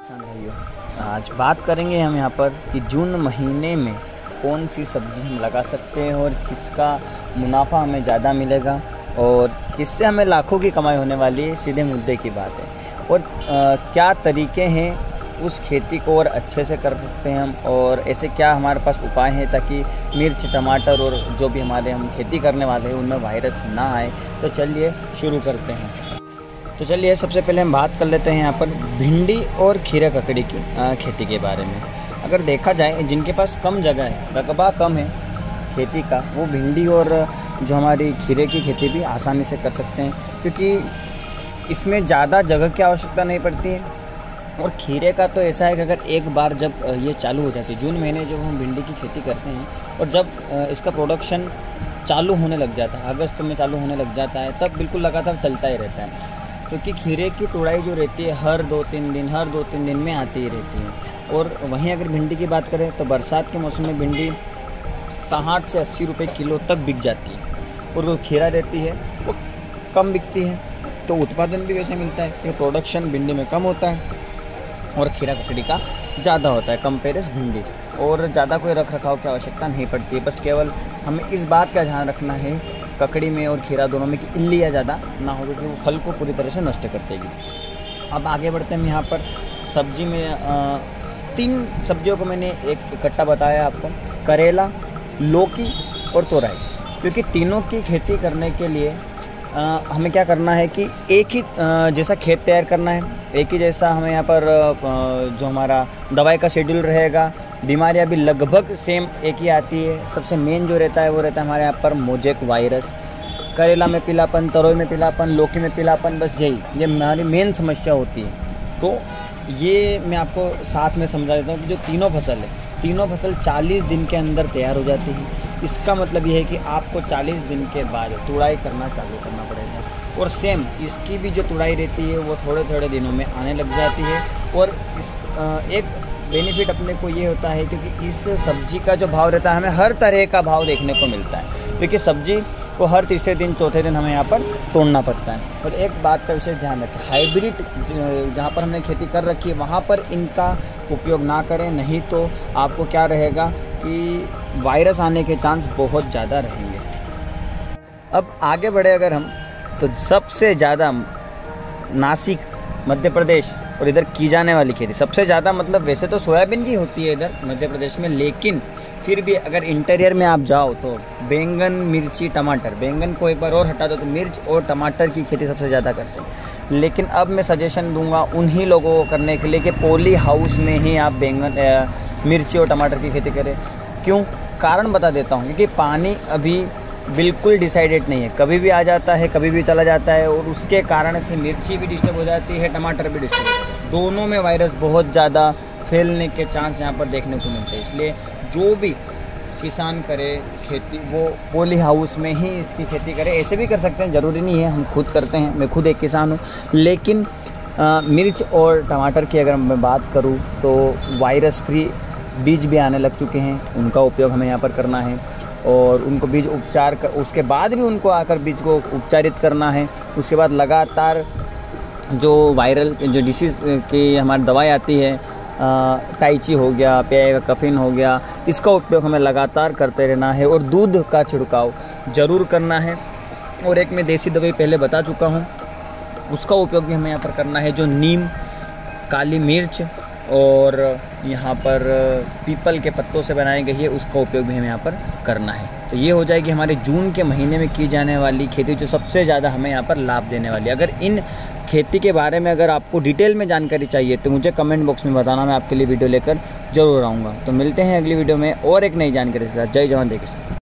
किसान भाइयों, आज बात करेंगे हम यहाँ पर कि जून महीने में कौन सी सब्ज़ी हम लगा सकते हैं और किसका मुनाफा हमें ज़्यादा मिलेगा और किससे हमें लाखों की कमाई होने वाली है। सीधे मुद्दे की बात है। और क्या तरीके हैं उस खेती को और अच्छे से कर सकते हैं हम, और ऐसे क्या हमारे पास उपाय हैं ताकि मिर्च, टमाटर और जो भी हमारे हम खेती करने वाले हैं उनमें वायरस ना आए। तो चलिए शुरू करते हैं। तो चलिए सबसे पहले हम बात कर लेते हैं यहाँ पर भिंडी और खीरा ककड़ी की खेती के बारे में। अगर देखा जाए जिनके पास कम जगह है, रकबा कम है खेती का, वो भिंडी और जो हमारी खीरे की खेती भी आसानी से कर सकते हैं, क्योंकि इसमें ज़्यादा जगह की आवश्यकता नहीं पड़ती है। और खीरे का तो ऐसा है कि अगर एक बार जब ये चालू हो जाती है, जून महीने जब हम भिंडी की खेती करते हैं और जब इसका प्रोडक्शन चालू होने लग जाता है, अगस्त में चालू होने लग जाता है, तब बिल्कुल लगातार चलता ही रहता है। क्योंकि खीरे की तुड़ाई जो रहती है हर 2-3 दिन में आती ही रहती है। और वहीं अगर भिंडी की बात करें तो बरसात के मौसम में भिंडी 60 से 80 रुपये किलो तक बिक जाती है, और वो खीरा रहती है वो कम बिकती है। तो उत्पादन भी वैसे मिलता है कि प्रोडक्शन भिंडी में कम होता है और खीरा ककड़ी का ज़्यादा होता है कंपेरेस भिंडी, और ज़्यादा कोई रख रखाव की आवश्यकता नहीं पड़ती है। बस केवल हमें इस बात का ध्यान रखना है ककड़ी में और खीरा दोनों में कि इल्लियाँ ज़्यादा ना हो, क्योंकि वो फल को पूरी तरह से नष्ट कर देगी। अब आगे बढ़ते हैं। यहाँ पर सब्जी में 3 सब्जियों को मैंने एक इकट्ठा बताया आपको, करेला, लौकी और तोरई। क्योंकि तीनों की खेती करने के लिए हमें क्या करना है कि एक ही जैसा खेत तैयार करना है, एक ही जैसा हमें यहाँ पर जो हमारा दवाई का शेड्यूल रहेगा, बीमारियां भी लगभग सेम एक ही आती है। सबसे मेन जो रहता है वो रहता है हमारे यहाँ पर मोजेक वायरस। करेला में पीलापन, तरोई में पीलापन, लौकी में पीलापन, बस ये हमारी मेन समस्या होती है। तो ये मैं आपको साथ में समझा देता हूँ कि जो तीनों फसल 40 दिन के अंदर तैयार हो जाती है। इसका मतलब ये है कि आपको 40 दिन के बाद तुड़ाई करना चालू करना पड़ेगा। और सेम इसकी भी जो तुड़ाई रहती है वो थोड़े थोड़े दिनों में आने लग जाती है। और इस एक बेनिफिट अपने को ये होता है क्योंकि इस सब्जी का जो भाव रहता है हमें हर तरह का भाव देखने को मिलता है, क्योंकि सब्जी को हर तीसरे दिन चौथे दिन हमें यहाँ पर तोड़ना पड़ता है। और एक बात का विशेष ध्यान रखें, हाइब्रिड जहाँ पर हमने खेती कर रखी है वहाँ पर इनका उपयोग ना करें, नहीं तो आपको क्या रहेगा कि वायरस आने के चांस बहुत ज़्यादा रहेंगे। अब आगे बढ़े अगर हम, तो सबसे ज़्यादा नासिक, मध्य प्रदेश और इधर की जाने वाली खेती सबसे ज़्यादा, मतलब वैसे तो सोयाबीन की होती है इधर मध्य प्रदेश में, लेकिन फिर भी अगर इंटीरियर में आप जाओ तो बैंगन, मिर्ची, टमाटर, बैंगन को एक बार और हटा दो तो मिर्च और टमाटर की खेती सबसे ज़्यादा करते हैं। लेकिन अब मैं सजेशन दूंगा उन्हीं लोगों को करने के लिए कि पॉली हाउस में ही आप बैंगन, मिर्ची और टमाटर की खेती करें। क्यों? कारण बता देता हूँ, क्योंकि पानी अभी बिल्कुल डिसाइडेड नहीं है, कभी भी आ जाता है कभी भी चला जाता है, और उसके कारण से मिर्ची भी डिस्टर्ब हो जाती है, टमाटर भी डिस्टर्ब हो जाता है। दोनों में वायरस बहुत ज़्यादा फैलने के चांस यहाँ पर देखने को मिलते हैं। इसलिए जो भी किसान करे खेती वो पॉली हाउस में ही इसकी खेती करे। ऐसे भी कर सकते हैं, ज़रूरी नहीं है हम खुद करते हैं, मैं खुद एक किसान हूँ। लेकिन मिर्च और टमाटर की अगर मैं बात करूँ तो वायरस फ्री बीज भी आने लग चुके हैं, उनका उपयोग हमें यहाँ पर करना है। और उनको बीज उपचार कर, उसके बाद भी उनको आकर बीज को उपचारित करना है। उसके बाद लगातार जो वायरल जो डिसीज़ की हमारी दवाई आती है, टाइची हो गया, पेय कफिन हो गया, इसका उपयोग हमें लगातार करते रहना है। और दूध का छिड़काव ज़रूर करना है। और एक मैं देसी दवाई पहले बता चुका हूँ, उसका उपयोग भी हमें यहाँ पर करना है, जो नीम, काली मिर्च और यहाँ पर पीपल के पत्तों से बनाई गई है, उसका उपयोग भी हमें यहाँ पर करना है। तो ये हो जाएगी हमारे जून के महीने में की जाने वाली खेती, जो सबसे ज़्यादा हमें यहाँ पर लाभ देने वाली है। अगर इन खेती के बारे में अगर आपको डिटेल में जानकारी चाहिए तो मुझे कमेंट बॉक्स में बताना, मैं आपके लिए वीडियो लेकर ज़रूर आऊँगा। तो मिलते हैं अगली वीडियो में और एक नई जानकारी के साथ। जय जवान, जय किसान।